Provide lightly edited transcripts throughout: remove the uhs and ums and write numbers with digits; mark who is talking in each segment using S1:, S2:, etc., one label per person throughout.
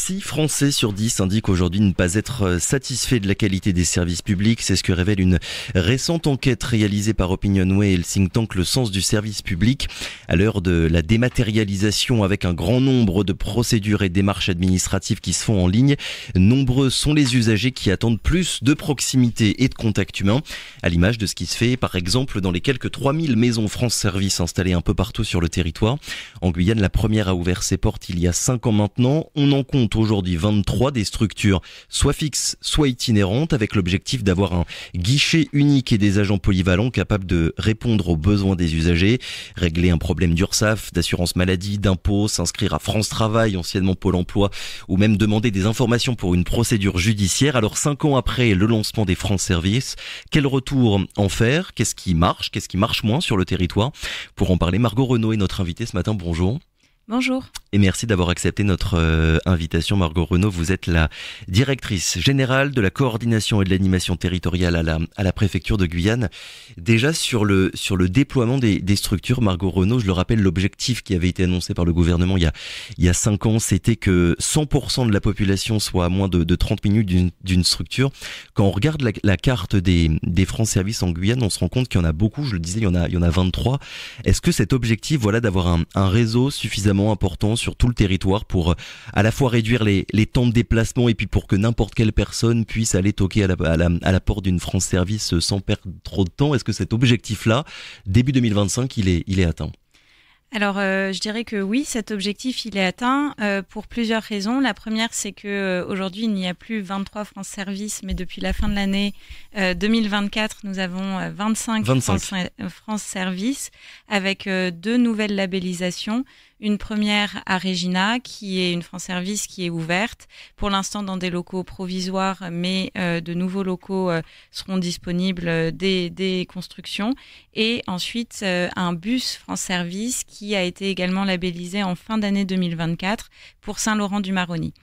S1: 6 Français sur 10 indiquent aujourd'hui ne pas être satisfaits de la qualité des services publics. C'est ce que révèle une récente enquête réalisée par Opinionway et le think tank Le Sens du service public. À l'heure de la dématérialisation avec un grand nombre de procédures et démarches administratives qui se font en ligne, nombreux sont les usagers qui attendent plus de proximité et de contact humain, à l'image de ce qui se fait par exemple dans les quelques 3000 maisons France Service installées un peu partout sur le territoire. En Guyane, la première a ouvert ses portes il y a 5 ans maintenant. On en compte aujourd'hui 23, des structures soit fixes, soit itinérantes, avec l'objectif d'avoir un guichet unique et des agents polyvalents capables de répondre aux besoins des usagers, régler un problème d'URSSAF, d'assurance maladie, d'impôts, s'inscrire à France Travail, anciennement Pôle emploi, ou même demander des informations pour une procédure judiciaire. Alors 5 ans après le lancement des France Service, quel retour en faire? Qu'est-ce qui marche moins sur le territoire? Pour en parler, Margot Renaud est notre invitée ce matin. Bonjour.
S2: Bonjour.
S1: Et merci d'avoir accepté notre invitation. Margot Renaud, vous êtes la directrice générale de la coordination et de l'animation territoriale à la préfecture de Guyane. Déjà sur le déploiement des structures, Margot Renaud, je le rappelle, l'objectif qui avait été annoncé par le gouvernement il y a 5 ans, c'était que 100% de la population soit à moins de 30 minutes d'une structure. Quand on regarde la carte des France Service en Guyane, on se rend compte qu'il y en a beaucoup, je le disais, il y en a 23. Est-ce que cet objectif, d'avoir un réseau suffisamment important sur tout le territoire pour à la fois réduire les temps de déplacement et puis pour que n'importe quelle personne puisse aller toquer à la porte d'une France Service sans perdre trop de temps? Est-ce que cet objectif-là, début 2025, il est atteint?
S2: Alors, je dirais que oui, cet objectif, il est atteint pour plusieurs raisons. La première, c'est que aujourd'hui, il n'y a plus 23 France Service, mais depuis la fin de l'année 2024, nous avons 25. France Service avec 2 nouvelles labellisations. Une première à Regina, qui est une France Service qui est ouverte, pour l'instant dans des locaux provisoires, mais de nouveaux locaux seront disponibles dès construction. Et ensuite, un bus France Service qui a été également labellisé en fin d'année 2024 pour Saint-Laurent-du-Maroni.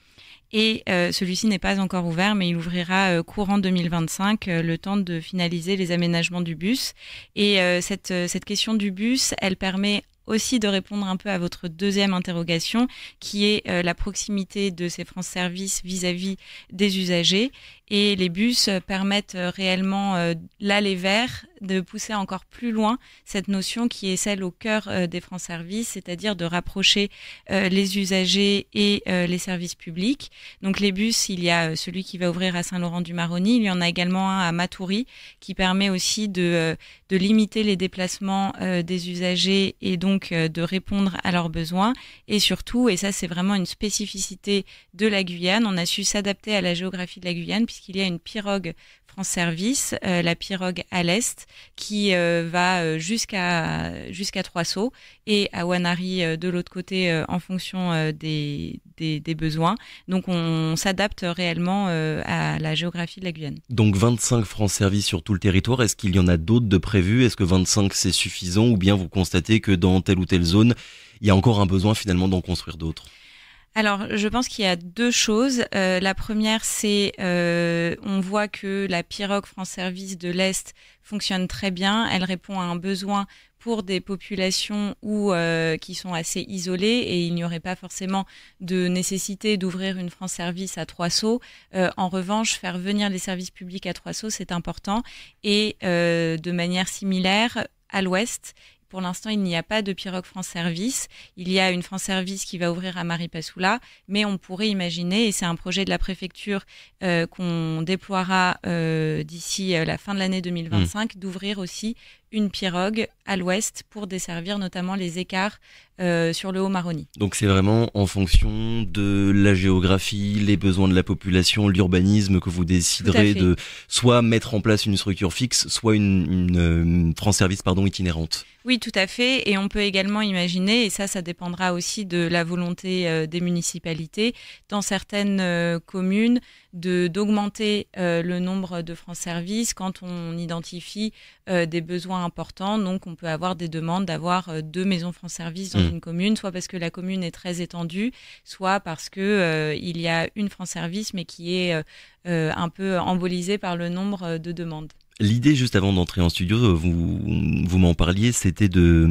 S2: Et celui-ci n'est pas encore ouvert, mais il ouvrira courant 2025, le temps de finaliser les aménagements du bus. Et cette question du bus, elle permet aussi de répondre un peu à votre deuxième interrogation, qui est la proximité de ces France Service vis-à-vis des usagers. Et les bus permettent réellement l'aller vers, de pousser encore plus loin cette notion qui est celle au cœur des France Service, c'est-à-dire de rapprocher les usagers et les services publics. Donc les bus, il y a celui qui va ouvrir à Saint-Laurent-du-Maroni, il y en a également un à Matoury qui permet aussi de limiter les déplacements des usagers et donc de répondre à leurs besoins. Et surtout, et ça c'est vraiment une spécificité de la Guyane, on a su s'adapter à la géographie de la Guyane puisqu'il y a une pirogue France Service, la pirogue à l'est, qui va jusqu'à Troisseau et à Wanari de l'autre côté en fonction des besoins. Donc on s'adapte réellement à la géographie de la Guyane.
S1: Donc 25 France Service sur tout le territoire, est-ce qu'il y en a d'autres de prévus? Est-ce que 25 c'est suffisant ou bien vous constatez que dans telle ou telle zone, il y a encore un besoin finalement d'en construire d'autres?
S2: Alors, je pense qu'il y a 2 choses. La première, c'est on voit que la pirogue France Service de l'Est fonctionne très bien. Elle répond à un besoin pour des populations qui sont assez isolées et il n'y aurait pas forcément de nécessité d'ouvrir une France Service à Troisseau. En revanche, faire venir les services publics à Troisseau, c'est important. Et de manière similaire, à l'Ouest, pour l'instant, il n'y a pas de pirogue France Service. Il y a une France Service qui va ouvrir à Maripasoula, mais on pourrait imaginer, et c'est un projet de la préfecture qu'on déploiera d'ici la fin de l'année 2025, d'ouvrir aussi une pirogue à l'ouest pour desservir notamment les écarts sur le Haut-Maroni.
S1: Donc c'est vraiment en fonction de la géographie, les besoins de la population, l'urbanisme que vous déciderez de soit mettre en place une structure fixe, soit une France Service itinérante.
S2: Oui, tout à fait. Et on peut également imaginer, et ça dépendra aussi de la volonté des municipalités, dans certaines communes, d'augmenter le nombre de France Service quand on identifie des besoins importants. Donc, on peut avoir des demandes d'avoir 2 maisons France Service dans une commune, soit parce que la commune est très étendue, soit parce que il y a une France Service, mais qui est un peu embolisée par le nombre de demandes.
S1: L'idée, juste avant d'entrer en studio, vous m'en parliez, c'était de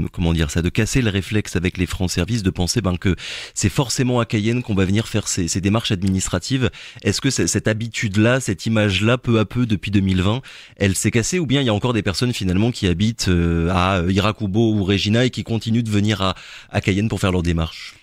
S1: casser le réflexe avec les francs services, de penser que c'est forcément à Cayenne qu'on va venir faire ces démarches administratives. Est-ce que cette habitude-là, cette image-là, peu à peu depuis 2020, elle s'est cassée, ou bien il y a encore des personnes finalement qui habitent à Iracoubo ou Regina et qui continuent de venir à Cayenne pour faire leurs démarches?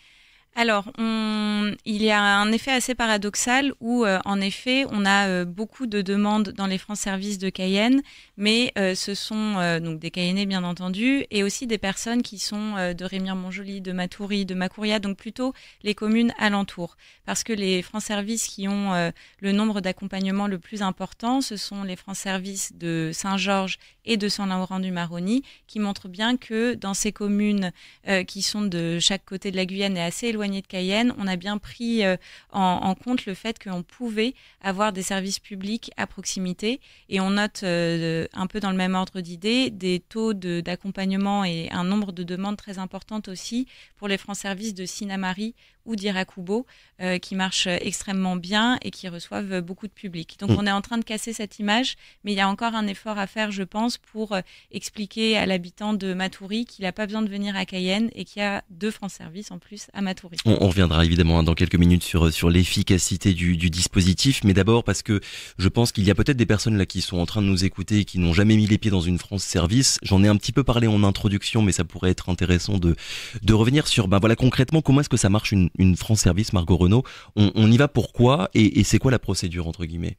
S2: Alors, il y a un effet assez paradoxal où, en effet, on a beaucoup de demandes dans les francs services de Cayenne, mais ce sont donc des Cayennais, bien entendu, et aussi des personnes qui sont de Rémire-Montjoly, de Matoury, de Macouria, donc plutôt les communes alentours. Parce que les francs services qui ont le nombre d'accompagnements le plus important, ce sont les francs services de Saint-Georges et de Saint-Laurent-du-Maroni, qui montrent bien que dans ces communes qui sont de chaque côté de la Guyane et assez éloignées de Cayenne, on a bien pris en compte le fait qu'on pouvait avoir des services publics à proximité, et on note un peu dans le même ordre d'idées des taux d'accompagnement et un nombre de demandes très importantes aussi pour les francs services de Sinnamary ou d'Iracoubo qui marchent extrêmement bien et qui reçoivent beaucoup de public. Donc on est en train de casser cette image, mais il y a encore un effort à faire, je pense, pour expliquer à l'habitant de Matoury qu'il n'a pas besoin de venir à Cayenne et qu'il y a 2 francs services en plus à Matoury.
S1: On reviendra évidemment dans quelques minutes sur l'efficacité du dispositif, mais d'abord parce que je pense qu'il y a peut-être des personnes là qui sont en train de nous écouter et qui n'ont jamais mis les pieds dans une France Service. J'en ai un petit peu parlé en introduction, mais ça pourrait être intéressant de revenir sur concrètement comment est-ce que ça marche une France Service, Margot Renaud. On y va pourquoi et c'est quoi la procédure entre guillemets?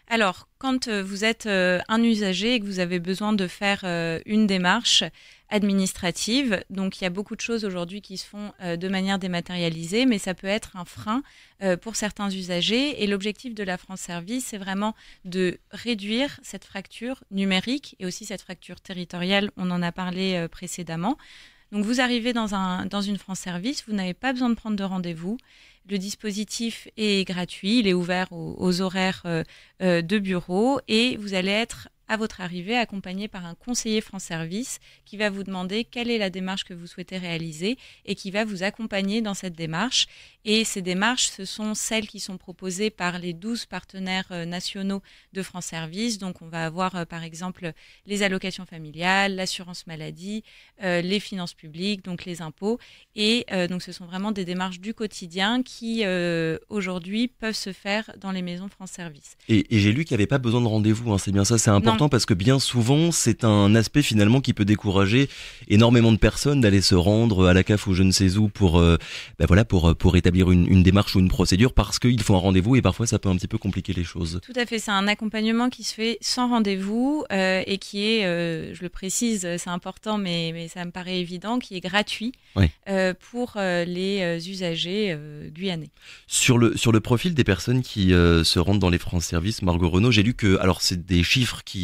S2: Alors, quand vous êtes un usager et que vous avez besoin de faire une démarche administrative, donc il y a beaucoup de choses aujourd'hui qui se font de manière dématérialisée, mais ça peut être un frein pour certains usagers. Et l'objectif de la France Service, c'est vraiment de réduire cette fracture numérique et aussi cette fracture territoriale. On en a parlé précédemment. Donc vous arrivez dans une France Service, vous n'avez pas besoin de prendre de rendez-vous. Le dispositif est gratuit, il est ouvert aux horaires de bureau, et vous allez être à votre arrivée accompagné par un conseiller France Service qui va vous demander quelle est la démarche que vous souhaitez réaliser et qui va vous accompagner dans cette démarche. Et ces démarches, ce sont celles qui sont proposées par les 12 partenaires nationaux de France Service. Donc on va avoir par exemple les allocations familiales, l'assurance maladie, les finances publiques, donc les impôts. Et donc ce sont vraiment des démarches du quotidien qui aujourd'hui peuvent se faire dans les maisons France Service.
S1: Et j'ai lu qu'il n'y avait pas besoin de rendez-vous, c'est bien ça, c'est important. Parce que bien souvent, c'est un aspect finalement qui peut décourager énormément de personnes d'aller se rendre à la CAF ou je ne sais où pour établir une démarche ou une procédure, parce qu'il faut un rendez-vous et parfois ça peut un petit peu compliquer les choses.
S2: Tout à fait, c'est un accompagnement qui se fait sans rendez-vous et qui est, je le précise, c'est important mais ça me paraît évident, qui est gratuit pour les usagers guyanais.
S1: Sur le profil des personnes qui se rendent dans les France Service, Margot Renaud, j'ai lu que, alors c'est des chiffres qui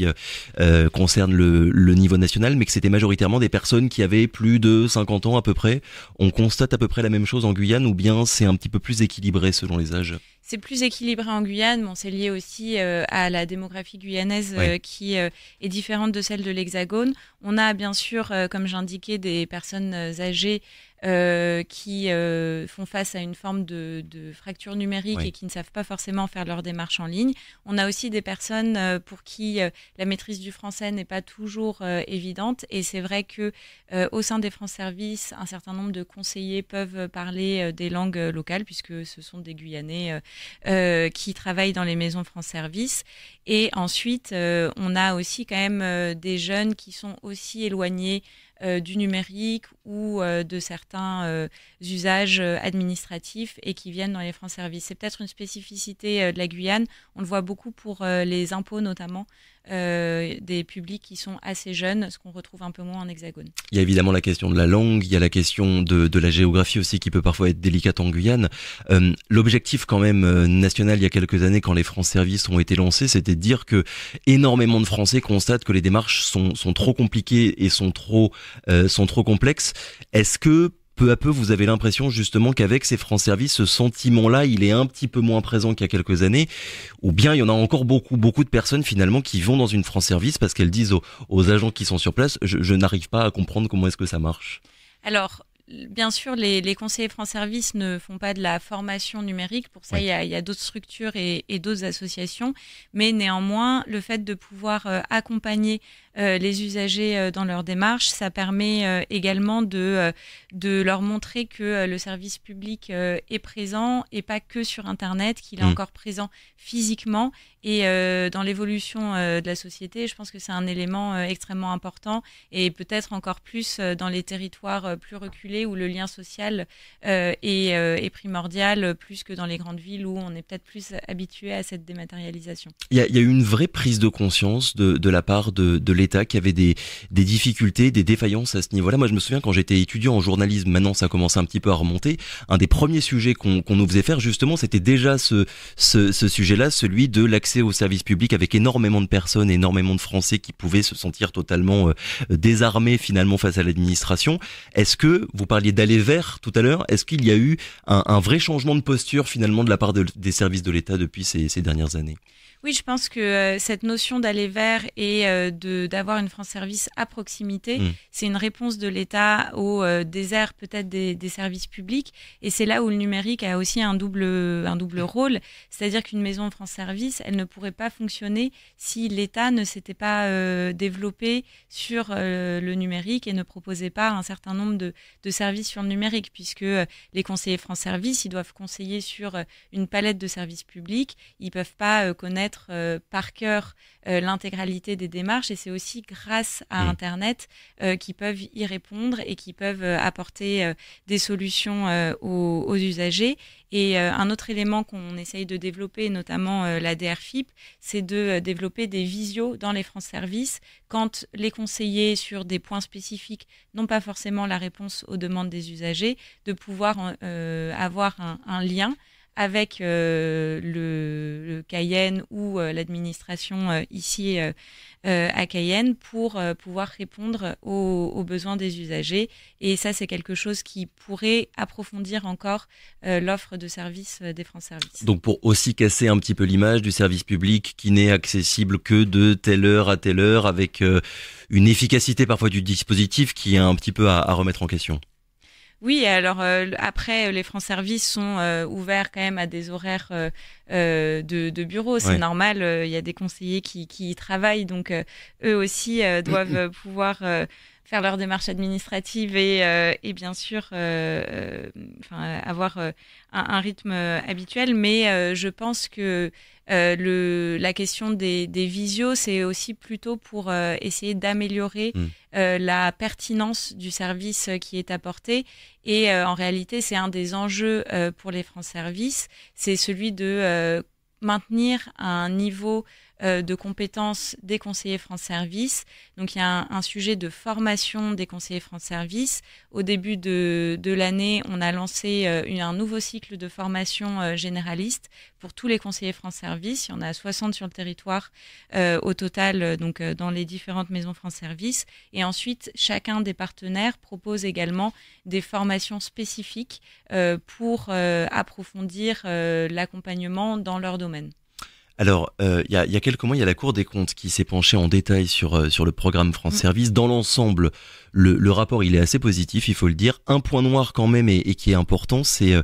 S1: concerne le niveau national, mais que c'était majoritairement des personnes qui avaient plus de 50 ans à peu près. On constate à peu près la même chose en Guyane, ou bien c'est un petit peu plus équilibré selon les âges?
S2: C'est plus équilibré en Guyane, mais c'est lié aussi à la démographie guyanaise qui est différente de celle de l'Hexagone. On a bien sûr, comme j'indiquais, des personnes âgées qui font face à une forme de fracture numérique et qui ne savent pas forcément faire leur démarche en ligne. On a aussi des personnes pour qui la maîtrise du français n'est pas toujours évidente, et c'est vrai que au sein des France Service, un certain nombre de conseillers peuvent parler des langues locales, puisque ce sont des Guyanais qui travaillent dans les maisons France Service. Et ensuite, on a aussi quand même des jeunes qui sont aussi éloignés du numérique ou de certains usages administratifs et qui viennent dans les France Service. C'est peut-être une spécificité de la Guyane. On le voit beaucoup pour les impôts notamment, des publics qui sont assez jeunes, ce qu'on retrouve un peu moins en Hexagone.
S1: Il y a évidemment la question de la langue, il y a la question de la géographie aussi qui peut parfois être délicate en Guyane. L'objectif quand même national il y a quelques années, quand les France Service ont été lancés, c'était de dire que énormément de Français constatent que les démarches sont trop compliquées et sont trop complexes. Est-ce que peu à peu, vous avez l'impression justement qu'avec ces France Service, ce sentiment-là, il est un petit peu moins présent qu'il y a quelques années, ou bien il y en a encore beaucoup de personnes finalement qui vont dans une France Service parce qu'elles disent aux agents qui sont sur place, je n'arrive pas à comprendre comment est-ce que ça marche?
S2: Alors, bien sûr, les conseillers France Service ne font pas de la formation numérique. Pour ça,
S1: Oui.
S2: il y a d'autres structures et d'autres associations. Mais néanmoins, le fait de pouvoir accompagner les usagers dans leur démarche, ça permet également de leur montrer que le service public est présent et pas que sur Internet, qu'il est encore présent physiquement. Et dans l'évolution de la société, je pense que c'est un élément extrêmement important et peut-être encore plus dans les territoires plus reculés où le lien social est primordial, plus que dans les grandes villes où on est peut-être plus habitué à cette dématérialisation.
S1: Il y a eu une vraie prise de conscience de la part de l'État qui avait des difficultés, des défaillances à ce niveau-là. Moi, je me souviens quand j'étais étudiant en journalisme, maintenant ça commence un petit peu à remonter, un des premiers sujets qu'on nous faisait faire justement, c'était déjà ce sujet-là, celui de l'accès au service public, avec énormément de personnes, énormément de Français qui pouvaient se sentir totalement désarmés finalement face à l'administration. Est-ce que, vous parliez d'aller vers tout à l'heure, est-ce qu'il y a eu un vrai changement de posture finalement de la part des services de l'État depuis ces dernières années ?
S2: Oui, je pense que cette notion d'aller vers et d'avoir une France Service à proximité, c'est une réponse de l'État au désert peut-être des services publics. Et c'est là où le numérique a aussi un double rôle. C'est-à-dire qu'une maison France Service, elle ne pourrait pas fonctionner si l'État ne s'était pas développé sur le numérique et ne proposait pas un certain nombre de services sur le numérique, puisque les conseillers France Service, ils doivent conseiller sur une palette de services publics. Ils peuvent pas connaître par cœur l'intégralité des démarches, et c'est aussi grâce à Internet qu'ils peuvent y répondre et qui peuvent apporter des solutions aux usagers. Et un autre élément qu'on essaye de développer, notamment la DRFIP, c'est de développer des visios dans les France Service quand les conseillers sur des points spécifiques n'ont pas forcément la réponse aux demandes des usagers, de pouvoir avoir un lien avec le Cayenne ou l'administration ici à Cayenne pour pouvoir répondre aux besoins des usagers. Et ça, c'est quelque chose qui pourrait approfondir encore l'offre de services des France Services.
S1: Donc pour aussi casser un petit peu l'image du service public qui n'est accessible que de telle heure à telle heure, avec une efficacité parfois du dispositif qui est un petit peu à remettre en question.
S2: Oui, alors après, les France Services sont ouverts quand même à des horaires de bureau. C'est normal, il y a des conseillers qui y travaillent, donc eux aussi doivent pouvoir faire leur démarche administrative et bien sûr avoir un rythme habituel. Mais je pense que la question des visios, c'est aussi plutôt pour essayer d'améliorer la pertinence du service qui est apporté. Et en réalité, c'est un des enjeux pour les France Services, c'est celui de maintenir un niveau de compétences des conseillers France Service. Donc il y a un sujet de formation des conseillers France Service. Au début de l'année, on a lancé un nouveau cycle de formation généraliste pour tous les conseillers France Service. Il y en a 60 sur le territoire au total, donc dans les différentes maisons France Service. Et ensuite, chacun des partenaires propose également des formations spécifiques pour approfondir l'accompagnement dans leur domaine.
S1: Alors, il y a quelques mois, il y a la Cour des comptes qui s'est penchée en détail sur le programme France Service. Dans l'ensemble, le rapport, il est assez positif, il faut le dire. Un point noir quand même et qui est important, c'est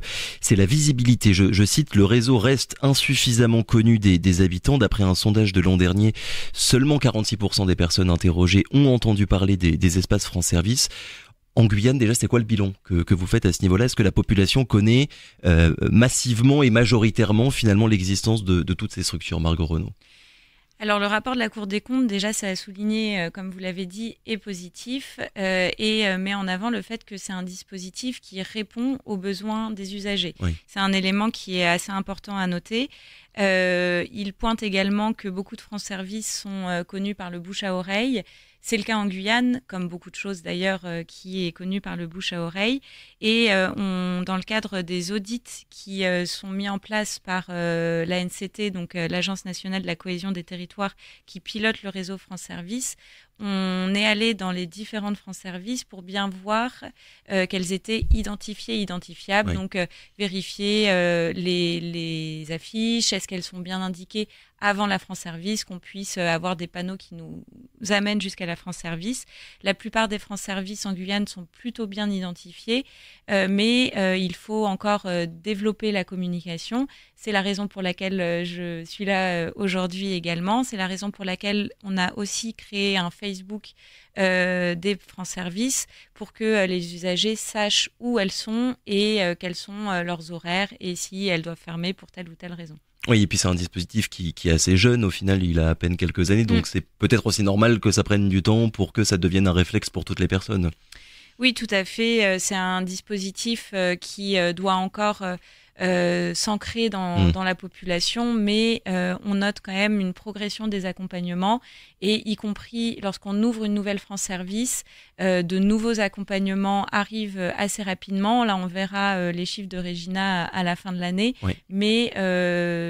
S1: la visibilité. Je cite, le réseau reste insuffisamment connu des habitants. D'après un sondage de l'an dernier, seulement 46% des personnes interrogées ont entendu parler des espaces France Service. En Guyane, déjà, c'est quoi le bilan que vous faites à ce niveau-là ? Est-ce que la population connaît massivement et majoritairement, finalement, l'existence de toutes ces structures, Margot Renaud ?
S2: Alors, le rapport de la Cour des comptes, déjà, ça a souligné, comme vous l'avez dit, est positif et met en avant le fait que c'est un dispositif qui répond aux besoins des usagers. Oui. C'est un élément qui est assez important à noter. Il pointe également que beaucoup de France Service sont connus par le bouche à oreille. C'est le cas en Guyane, comme beaucoup de choses d'ailleurs, qui est connu par le bouche à oreille. Et dans le cadre des audits qui sont mis en place par l'ANCT, donc l'Agence nationale de la cohésion des territoires, qui pilote le réseau France Service, on est allé dans les différentes France Service pour bien voir qu'elles étaient identifiées, identifiables. Oui. Donc, vérifier les affiches, est-ce qu'elles sont bien indiquées avant la France Service, qu'on puisse avoir des panneaux qui nous amènent jusqu'à la France Service. La plupart des France Service en Guyane sont plutôt bien identifiés, mais il faut encore développer la communication. C'est la raison pour laquelle je suis là aujourd'hui également. C'est la raison pour laquelle on a aussi créé un Facebook des France Service pour que les usagers sachent où elles sont et quels sont leurs horaires et si elles doivent fermer pour telle ou telle raison.
S1: Oui, et puis c'est un dispositif qui est assez jeune, au final il a à peine quelques années, donc c'est peut-être aussi normal que ça prenne du temps pour que ça devienne un réflexe pour toutes les personnes.
S2: Oui, tout à fait, c'est un dispositif qui doit encore s'ancrer dans la population, mais on note quand même une progression des accompagnements, et y compris lorsqu'on ouvre une nouvelle France Service, de nouveaux accompagnements arrivent assez rapidement. Là, on verra les chiffres de Régina à la fin de l'année, oui. Mais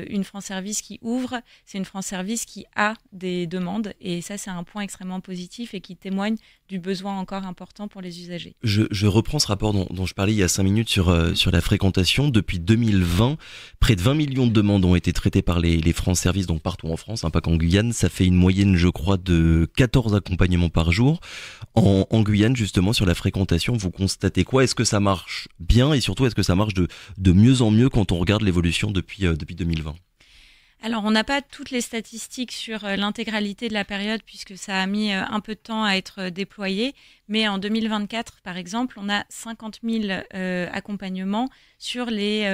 S2: une France Service qui ouvre, c'est une France Service qui a des demandes, et ça, c'est un point extrêmement positif et qui témoigne du besoin encore important pour les usagers.
S1: Je reprends ce rapport dont je parlais il y a 5 minutes sur la fréquentation. Depuis 2020, près de 20 millions de demandes ont été traitées par les France Service, donc partout en France, pas qu'en Guyane. Ça fait une moyenne, je crois, de 14 accompagnements par jour. En Guyane, justement, sur la fréquentation, vous constatez quoi? Est-ce que ça marche bien, et surtout, est-ce que ça marche de mieux en mieux quand on regarde l'évolution depuis 2020?
S2: Alors, on n'a pas toutes les statistiques sur l'intégralité de la période puisque ça a mis un peu de temps à être déployé. Mais en 2024, par exemple, on a 50 000 accompagnements sur les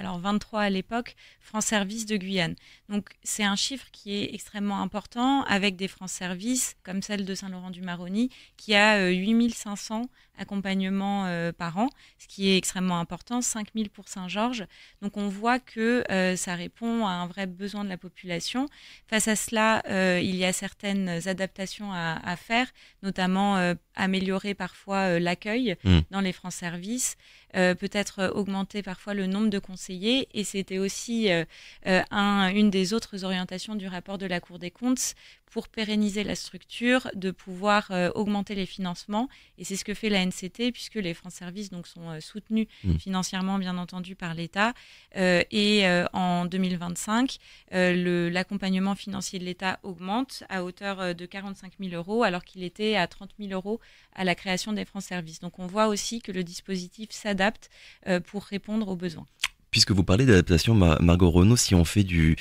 S2: 23 à l'époque France Service de Guyane. Donc, c'est un chiffre qui est extrêmement important avec des France Service comme celle de Saint-Laurent-du-Maroni qui a 8 500 accompagnements par an, ce qui est extrêmement important, 5 000 pour Saint-Georges. Donc, on voit que ça répond à un vrai besoin de la population. Face à cela, il y a certaines adaptations à faire, notamment améliorer parfois l'accueil dans les France Service, peut-être augmenter parfois le nombre de conseillers, et c'était aussi une des autres orientations du rapport de la Cour des comptes pour pérenniser la structure, de pouvoir augmenter les financements, et c'est ce que fait la NCT puisque les France Service donc sont soutenus financièrement bien entendu par l'État, et en 2025 l'accompagnement financier de l'État augmente à hauteur de 45 000 € alors qu'il était à 30 000 € à la création des France Service. Donc on voit aussi que le dispositif s'adapte pour répondre aux besoins.
S1: Puisque vous parlez d'adaptation, Margot Renaud, si on fait du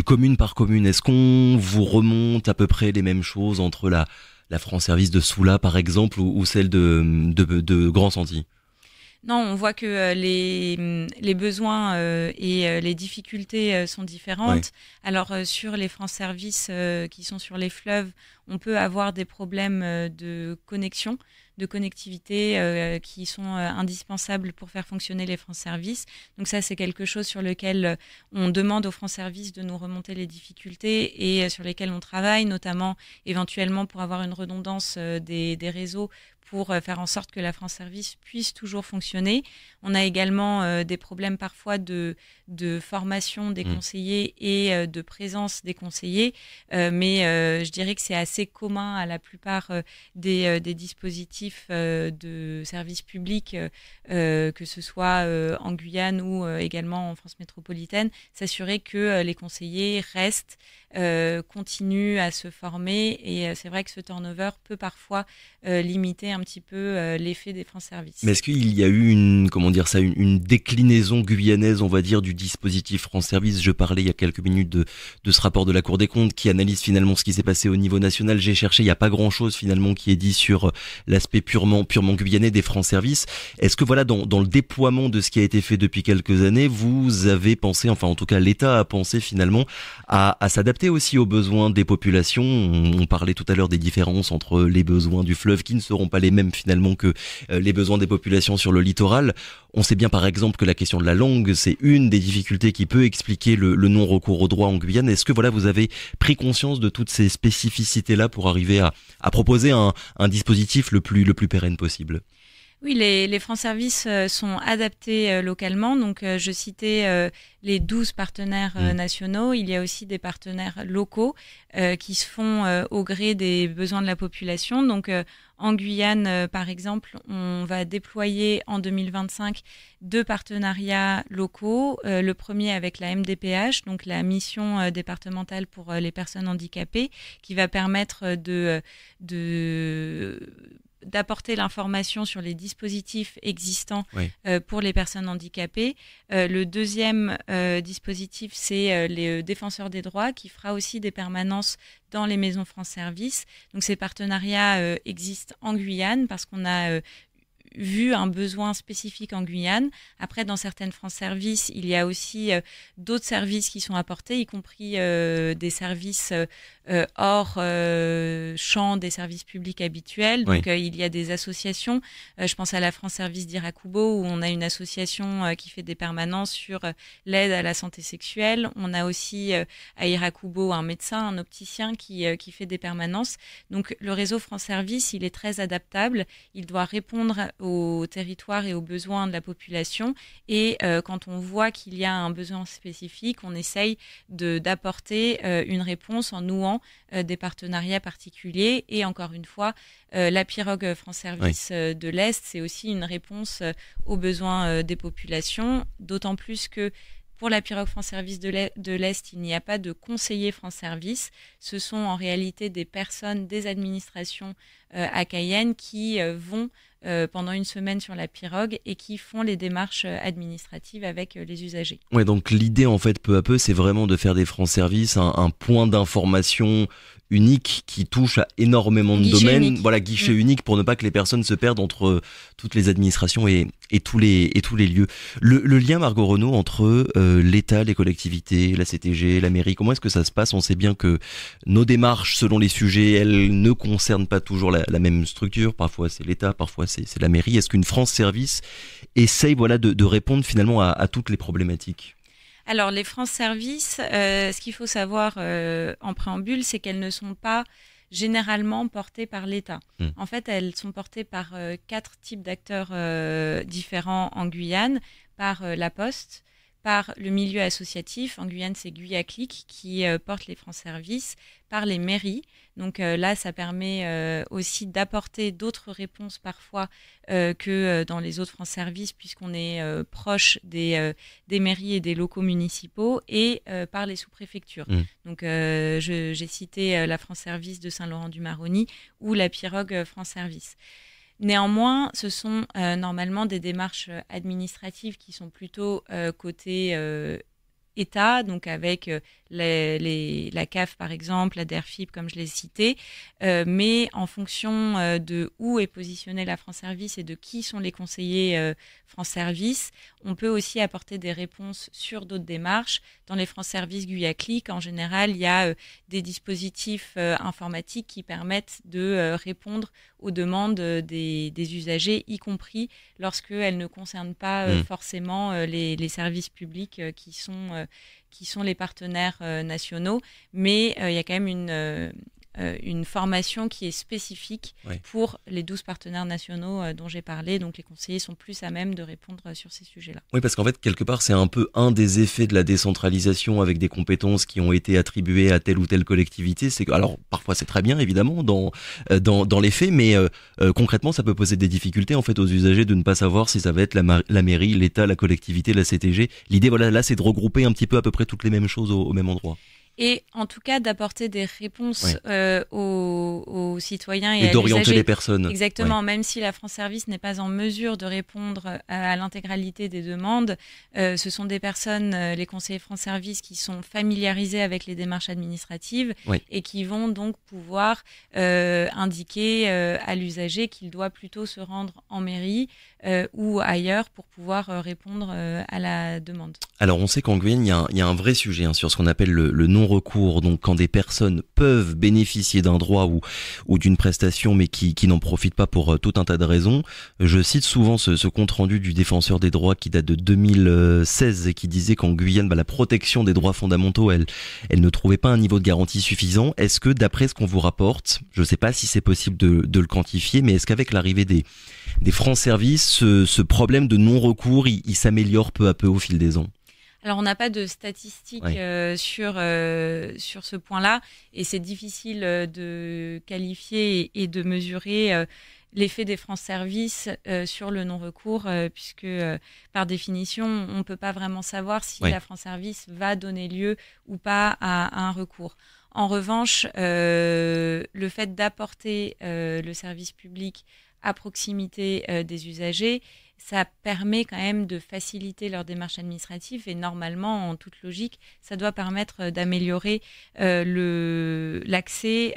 S1: commune par commune, est-ce qu'on vous remonte à peu près les mêmes choses entre la France Service de Soula, par exemple, ou celle de Grand-Santi?
S2: Non, on voit que les besoins et les difficultés sont différentes. Ouais. Alors, sur les France Service qui sont sur les fleuves, on peut avoir des problèmes de connexion, de connectivité qui sont indispensables pour faire fonctionner les France Service. Donc ça, c'est quelque chose sur lequel on demande aux France Service de nous remonter les difficultés et sur lesquels on travaille, notamment éventuellement pour avoir une redondance des réseaux pour faire en sorte que la France Service puisse toujours fonctionner. On a également des problèmes parfois de formation des conseillers et de présence des conseillers, mais je dirais que c'est assez commun à la plupart des dispositifs de services publics, que ce soit en Guyane ou également en France métropolitaine, s'assurer que les conseillers restent, continuent à se former, et c'est vrai que ce turnover peut parfois limiter un petit peu l'effet des France Service.
S1: Mais est-ce qu'il y a eu une déclinaison guyanaise, on va dire, du dispositif France Service? Je parlais il y a quelques minutes de ce rapport de la Cour des comptes qui analyse finalement ce qui s'est passé au niveau national. J'ai cherché, il n'y a pas grand-chose finalement qui est dit sur l'aspect purement guyanais des France Service. Est-ce que dans le déploiement de ce qui a été fait depuis quelques années, vous avez pensé, enfin en tout cas l'État a pensé finalement à s'adapter aussi aux besoins des populations? On parlait tout à l'heure des différences entre les besoins du fleuve qui ne seront pas les mêmes finalement que les besoins des populations sur le littoral. On sait bien par exemple que la question de la langue, c'est une des difficultés qui peut expliquer le non-recours au droit en Guyane. Est-ce que vous avez pris conscience de toutes ces spécificités-là pour arriver à proposer un dispositif le plus pérenne possible?
S2: Oui, les France Services sont adaptés localement. Donc, je citais les 12 partenaires nationaux. Il y a aussi des partenaires locaux qui se font au gré des besoins de la population. Donc, en Guyane, par exemple, on va déployer en 2025 2 partenariats locaux. Le premier avec la MDPH, donc la mission départementale pour les personnes handicapées, qui va permettre d'apporter l'information sur les dispositifs existants pour les personnes handicapées. Le deuxième dispositif, c'est les défenseurs des droits, qui fera aussi des permanences dans les maisons France Service. Donc ces partenariats existent en Guyane parce qu'on a vu un besoin spécifique en Guyane. Après, dans certaines France Services, il y a aussi d'autres services qui sont apportés, y compris des services hors champ des services publics habituels. Donc, il y a des associations. Je pense à la France Service d'Irakubo, où on a une association qui fait des permanences sur l'aide à la santé sexuelle. On a aussi à Irakubo un médecin, un opticien qui fait des permanences. Donc, le réseau France Service, il est très adaptable. Il doit répondre au territoire et aux besoins de la population. Et quand on voit qu'il y a un besoin spécifique, on essaye d'apporter une réponse en nouant des partenariats particuliers. Et encore une fois, la pirogue France Service de l'Est, c'est aussi une réponse aux besoins des populations, d'autant plus que pour la pirogue France Service de l'Est, il n'y a pas de conseiller France Service. Ce sont en réalité des personnes, des administrations à Cayenne qui vont pendant une semaine sur la pirogue et qui font les démarches administratives avec les usagers.
S1: Ouais, donc l'idée en fait peu à peu, c'est vraiment de faire des France Service un point d'information unique qui touche à énormément de domaines.
S2: Unique.
S1: Voilà, guichet unique pour ne pas que les personnes se perdent entre toutes les administrations et tous les lieux. Le lien, Margot Renaud, entre l'État, les collectivités, la CTG, la mairie, comment est-ce que ça se passe ? On sait bien que nos démarches, selon les sujets, elles ne concernent pas toujours la même structure. Parfois c'est l'État, parfois c'est la mairie. Est-ce qu'une France Service essaye de répondre finalement à toutes les problématiques ?
S2: Alors, les France Service, ce qu'il faut savoir en préambule, c'est qu'elles ne sont pas généralement portées par l'État. En fait, elles sont portées par 4 types d'acteurs différents en Guyane, par la Poste, par le milieu associatif. En Guyane, c'est Guyaclic qui porte les France Service, par les mairies. Donc là, ça permet aussi d'apporter d'autres réponses parfois que dans les autres France Service, puisqu'on est proche des mairies et des locaux municipaux, et par les sous-préfectures. Donc j'ai cité la France Service de Saint-Laurent-du-Maroni ou la pirogue France Service. Néanmoins, ce sont normalement des démarches administratives qui sont plutôt côté État, donc avec la CAF par exemple, la DERFIP comme je l'ai cité, mais en fonction de où est positionnée la France Service et de qui sont les conseillers France Service, on peut aussi apporter des réponses sur d'autres démarches. Dans les France Service Guyaclic, en général, il y a des dispositifs informatiques qui permettent de répondre aux demandes des usagers, y compris lorsqu'elles ne concernent pas forcément les services publics qui sont les partenaires nationaux, mais il y a quand même une formation qui est spécifique pour les 12 partenaires nationaux dont j'ai parlé. Donc les conseillers sont plus à même de répondre sur ces sujets-là.
S1: Oui, parce qu'en fait, quelque part, c'est un peu un des effets de la décentralisation avec des compétences qui ont été attribuées à telle ou telle collectivité. C'est que, alors, parfois c'est très bien, évidemment, dans les faits, mais concrètement, ça peut poser des difficultés en fait aux usagers de ne pas savoir si ça va être la mairie, l'État, la collectivité, la CTG. L'idée, voilà, là, c'est de regrouper un petit peu à peu près toutes les mêmes choses au même endroit.
S2: Et en tout cas d'apporter des réponses aux citoyens et à
S1: d'orienter
S2: l'usager.
S1: Les personnes.
S2: Exactement, même si la France Service n'est pas en mesure de répondre à l'intégralité des demandes, ce sont des personnes, les conseillers France Service, qui sont familiarisés avec les démarches administratives et qui vont donc pouvoir indiquer à l'usager qu'il doit plutôt se rendre en mairie ou ailleurs pour pouvoir répondre à la demande.
S1: Alors on sait qu'en Guyane, il y a un vrai sujet sur ce qu'on appelle le non non-recours, donc quand des personnes peuvent bénéficier d'un droit ou d'une prestation mais qui n'en profitent pas pour tout un tas de raisons. Je cite souvent ce compte-rendu du défenseur des droits qui date de 2016 et qui disait qu'en Guyane, la protection des droits fondamentaux, elle ne trouvait pas un niveau de garantie suffisant. Est-ce que d'après ce qu'on vous rapporte, je ne sais pas si c'est possible de le quantifier, mais est-ce qu'avec l'arrivée des francs services, ce problème de non-recours, il s'améliore peu à peu au fil des ans?
S2: Alors, on n'a pas de statistiques sur ce point-là, et c'est difficile de qualifier et de mesurer l'effet des francs services sur le non-recours, puisque par définition, on ne peut pas vraiment savoir si la franc service va donner lieu ou pas à un recours. En revanche, le fait d'apporter le service public à proximité des usagers, ça permet quand même de faciliter leur démarche administrative et normalement, en toute logique, ça doit permettre d'améliorer l'accès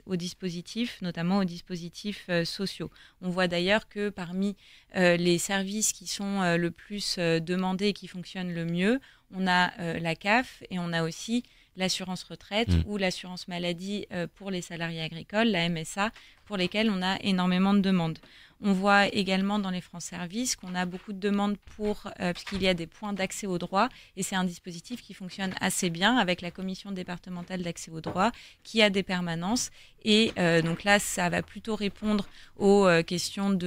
S2: aux dispositifs, notamment aux dispositifs sociaux. On voit d'ailleurs que parmi les services qui sont le plus demandés et qui fonctionnent le mieux, on a la CAF et on a aussi l'assurance retraite ou l'assurance maladie pour les salariés agricoles, la MSA, pour lesquels on a énormément de demandes. On voit également dans les francs services qu'on a beaucoup de demandes puisqu'il y a des points d'accès au droit, et c'est un dispositif qui fonctionne assez bien avec la commission départementale d'accès au droit qui a des permanences, et donc là ça va plutôt répondre aux questions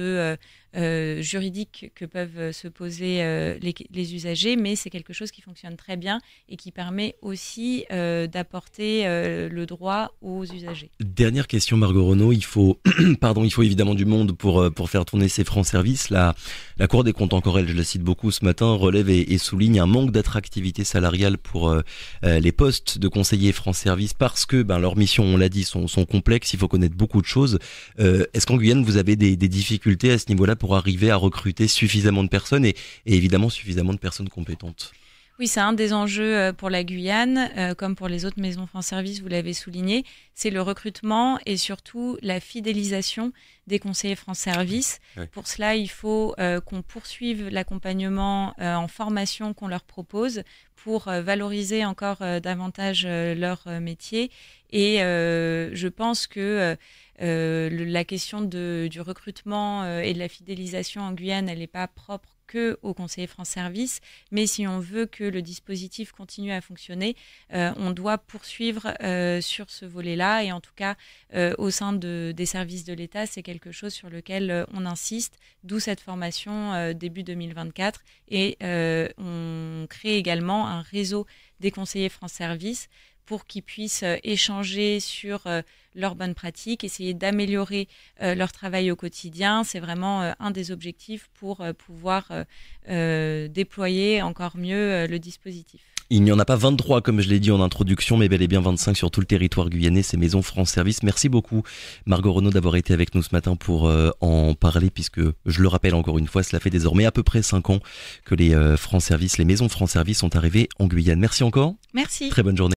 S2: juridiques que peuvent se poser les usagers, mais c'est quelque chose qui fonctionne très bien et qui permet aussi d'apporter le droit aux usagers.
S1: Dernière question, Margot Renaud, il faut évidemment du monde pour faire tourner ces francs services. La Cour des comptes, encore elle, je la cite beaucoup ce matin, relève et souligne un manque d'attractivité salariale pour les postes de conseillers francs services parce que leurs missions, on l'a dit, sont complexes, il faut connaître beaucoup de choses. Est-ce qu'en Guyane, vous avez des difficultés à ce niveau-là pour arriver à recruter suffisamment de personnes et évidemment suffisamment de personnes compétentes?
S2: Oui, c'est un des enjeux pour la Guyane, comme pour les autres maisons France Service, vous l'avez souligné, c'est le recrutement et surtout la fidélisation des conseillers France Service. Oui. Pour cela, il faut qu'on poursuive l'accompagnement en formation qu'on leur propose pour valoriser encore davantage leur métier. Et je pense que la question du recrutement et de la fidélisation en Guyane, elle n'est pas propre que aux conseillers France Service, mais si on veut que le dispositif continue à fonctionner, on doit poursuivre sur ce volet-là, et en tout cas au sein des services de l'État, c'est quelque chose sur lequel on insiste, d'où cette formation début 2024, et on crée également un réseau des conseillers France Service pour qu'ils puissent échanger sur leurs bonnes pratiques, essayer d'améliorer leur travail au quotidien. C'est vraiment un des objectifs pour pouvoir déployer encore mieux le dispositif.
S1: Il n'y en a pas 23, comme je l'ai dit en introduction, mais bel et bien 25 sur tout le territoire guyanais, ces maisons France Service. Merci beaucoup, Margot Renaud, d'avoir été avec nous ce matin pour en parler, puisque, je le rappelle encore une fois, cela fait désormais à peu près 5 ans que les maisons France Service sont arrivées en Guyane. Merci encore.
S2: Merci.
S1: Très bonne journée.